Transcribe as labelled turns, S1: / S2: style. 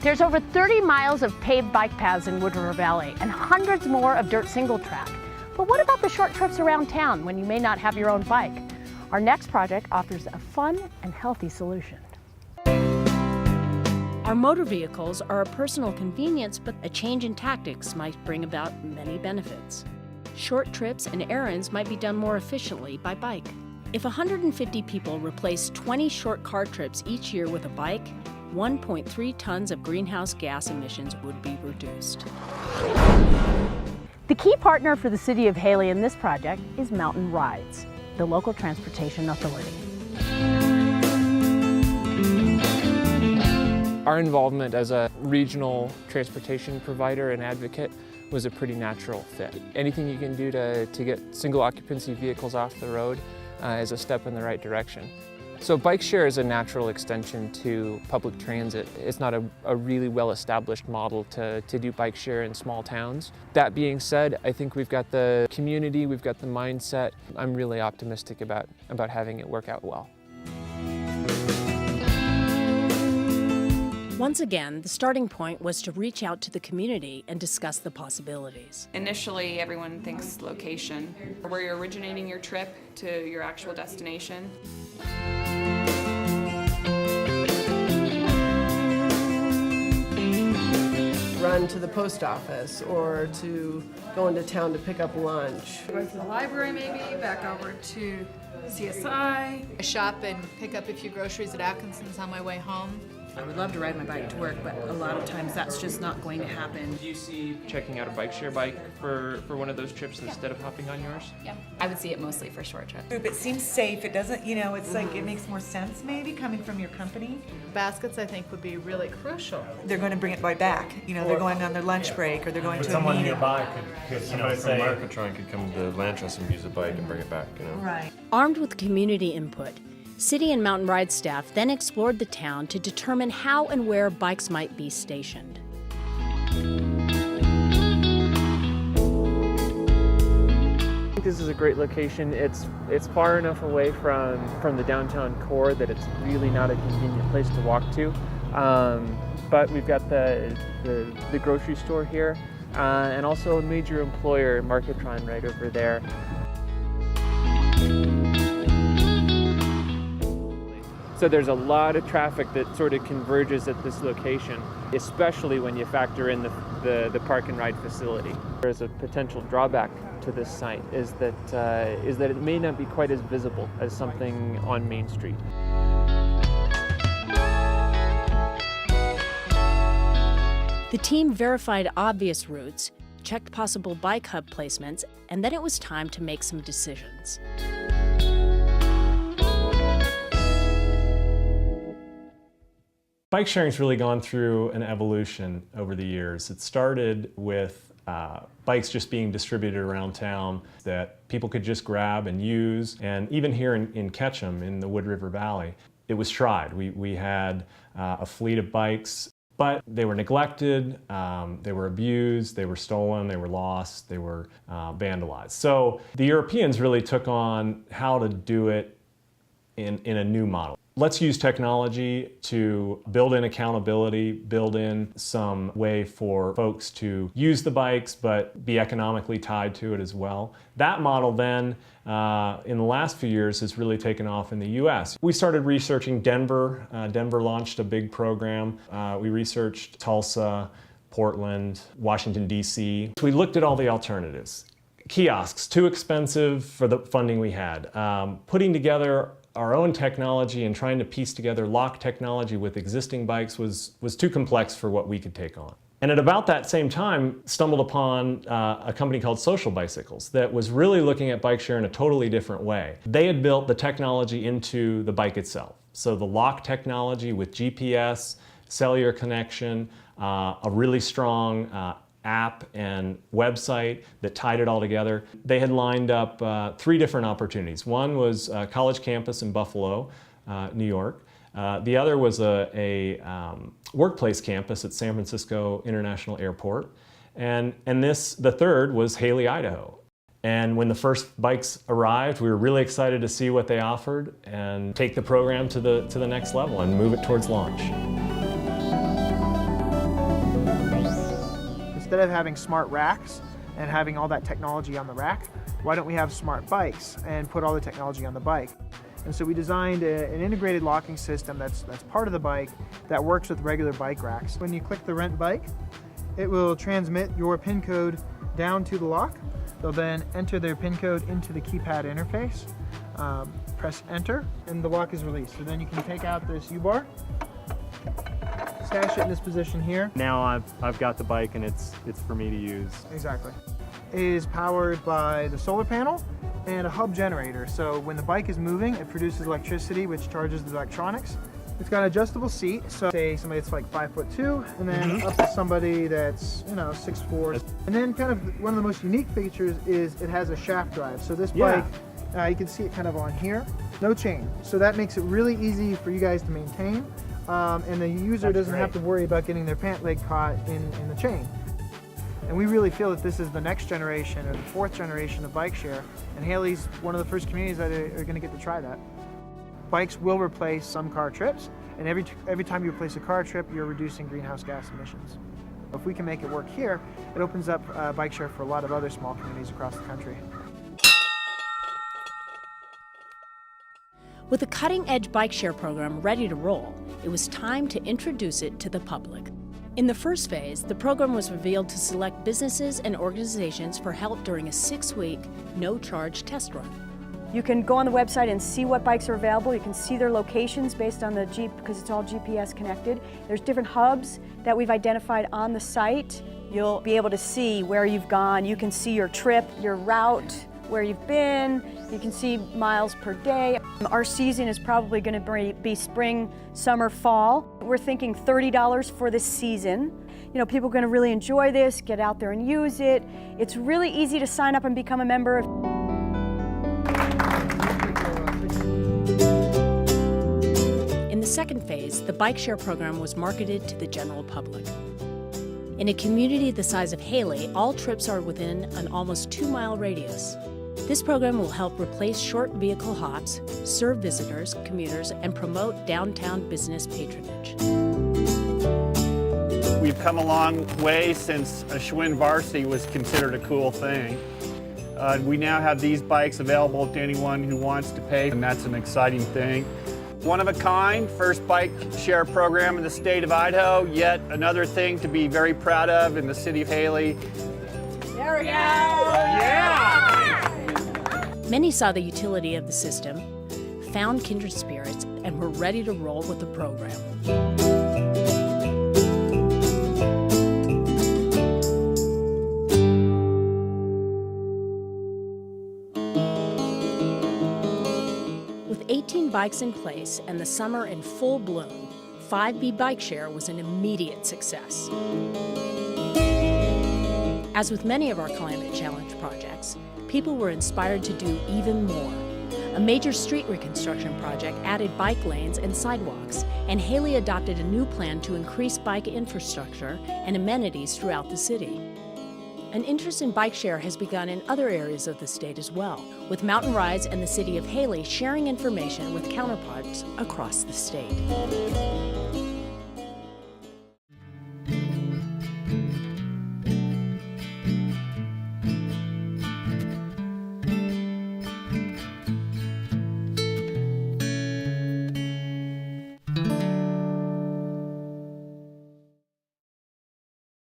S1: There's over 30 miles of paved bike paths in Wood River Valley and hundreds more of dirt single track. But what about the short trips around town when you may not have your own bike? Our next project offers a fun and healthy solution. Our motor vehicles are a personal convenience, but a change in tactics might bring about many benefits. Short trips and errands might be done more efficiently by bike. If 150 people replace 20 short car trips each year with a bike, 1.3 tons of greenhouse gas emissions would be reduced. The key partner for the City of Hailey in this project is Mountain Rides, the local transportation authority.
S2: Our involvement as a regional transportation provider and advocate was a pretty natural fit. Anything you can do to get single occupancy vehicles off the road is a step in the right direction. So BikeShare is a natural extension to public transit. It's not a really well-established model to do BikeShare in small towns. That being said, I think we've got the community, we've got the mindset. I'm really optimistic about having it work out well.
S1: Once again, the starting point was to reach out to the community and discuss the possibilities.
S3: Initially, everyone thinks location, where you're originating your trip to your actual destination.
S4: Run to the post office or to go into town to pick up lunch.
S5: Go to the library maybe, back over to CSI.
S6: I shop and pick up a few groceries at Atkinson's on my way home.
S7: I would love to ride my bike to work, but a lot of times that's just not going to happen.
S2: Do you see checking out a BikeShare bike for one of those trips instead of hopping on yours?
S3: Yeah, I would see it mostly for short trips.
S8: It seems safe. It doesn't, it's like it makes more sense maybe coming from your company.
S6: Baskets, I think, would be really crucial.
S8: They're going to bring it right back. They're going on their lunch break or they're going to a
S9: someone
S8: meeting.
S9: nearby could somebody
S10: from Marketron could come to Lanchester and use a bike and bring it back,
S8: Right.
S1: Armed with community input, City and Mountain Ride staff then explored the town to determine how and where bikes might be stationed.
S2: I think this is a great location. It's far enough away from the downtown core that it's really not a convenient place to walk to. But we've got the grocery store here and also a major employer, Marketron, right over there. So there's a lot of traffic that sort of converges at this location, especially when you factor in the park and ride facility. There's a potential drawback to this site is that it may not be quite as visible as something on Main Street.
S1: The team verified obvious routes, checked possible bike hub placements, and then it was time to make some decisions.
S9: Bike sharing's really gone through an evolution over the years. It started with bikes just being distributed around town that people could just grab and use. And even here in Ketchum, in the Wood River Valley, it was tried. We had a fleet of bikes, but they were neglected, they were abused, they were stolen, they were lost, they were vandalized. So the Europeans really took on how to do it in a new model. Let's use technology to build in accountability, build in some way for folks to use the bikes but be economically tied to it as well. That model then, in the last few years, has really taken off in the US. We started researching Denver. Denver launched a big program. We researched Tulsa, Portland, Washington, D.C. We looked at all the alternatives. Kiosks, too expensive for the funding we had. Putting together our own technology and trying to piece together lock technology with existing bikes was too complex for what we could take on. And at about that same time, stumbled upon a company called Social Bicycles that was really looking at bike share in a totally different way. They had built the technology into the bike itself. So the lock technology with GPS, cellular connection, a really strong app and website that tied it all together. They had lined up 3 different opportunities. One was a college campus in Buffalo, New York. The other was a workplace campus at San Francisco International Airport. And the third was Hailey, Idaho. And when the first bikes arrived, we were really excited to see what they offered and take the program to the next level and move it towards launch.
S11: instead of having smart racks and having all that technology on the rack, why don't we have smart bikes and put all the technology on the bike? And so we designed an integrated locking system that's part of the bike that works with regular bike racks. When you click the rent bike, it will transmit your PIN code down to the lock. They'll then enter their PIN code into the keypad interface, press enter, and the lock is released. So then you can take out this U-bar, stash it in this position here.
S9: Now I've got the bike and it's for me to use.
S11: Exactly. It is powered by the solar panel and a hub generator. So when the bike is moving, it produces electricity, which charges the electronics. It's got an adjustable seat, so say somebody that's like 5'2", and then up to somebody that's 6'4". And then kind of one of the most unique features is it has a shaft drive. So this bike, you can see it kind of on here, no chain. So that makes it really easy for you guys to maintain, and the user doesn't have to worry about getting their pant leg caught in the chain. And we really feel that this is the next generation, or the fourth generation of BikeShare, and Hailey's one of the first communities that are going to get to try that. Bikes will replace some car trips, and every time you replace a car trip, you're reducing greenhouse gas emissions. If we can make it work here, it opens up BikeShare for a lot of other small communities across the country.
S1: With the cutting-edge BikeShare program ready to roll, it was time to introduce it to the public. In the first phase, the program was revealed to select businesses and organizations for help during a 6-week, no-charge test run.
S12: You can go on the website and see what bikes are available. You can see their locations based on the Jeep, because it's all GPS connected. There's different hubs that we've identified on the site. You'll be able to see where you've gone. You can see your trip, your route, where you've been. You can see miles per day. Our season is probably going to be spring, summer, fall. We're thinking $30 for this season. You know, people are going to really enjoy this, get out there and use it. It's really easy to sign up and become a member.
S1: In the second phase, the BikeShare program was marketed to the general public. In a community the size of Hailey, all trips are within an almost 2-mile radius. This program will help replace short vehicle hops, serve visitors, commuters, and promote downtown business patronage.
S13: We've come a long way since a Schwinn Varsity was considered a cool thing. We now have these bikes available to anyone who wants to pay, and that's an exciting thing. One of a kind, first bike share program in the state of Idaho, yet another thing to be very proud of in the city of Hailey.
S12: There we go!
S13: Yeah!
S1: Many saw the utility of the system, found kindred spirits, and were ready to roll with the program. With 18 bikes in place and the summer in full bloom, 5B BikeShare was an immediate success. As with many of our Climate Challenge projects, people were inspired to do even more. A major street reconstruction project added bike lanes and sidewalks, and Hailey adopted a new plan to increase bike infrastructure and amenities throughout the city. An interest in BikeShare has begun in other areas of the state as well, with Mountain Rides and the City of Hailey sharing information with counterparts across the state.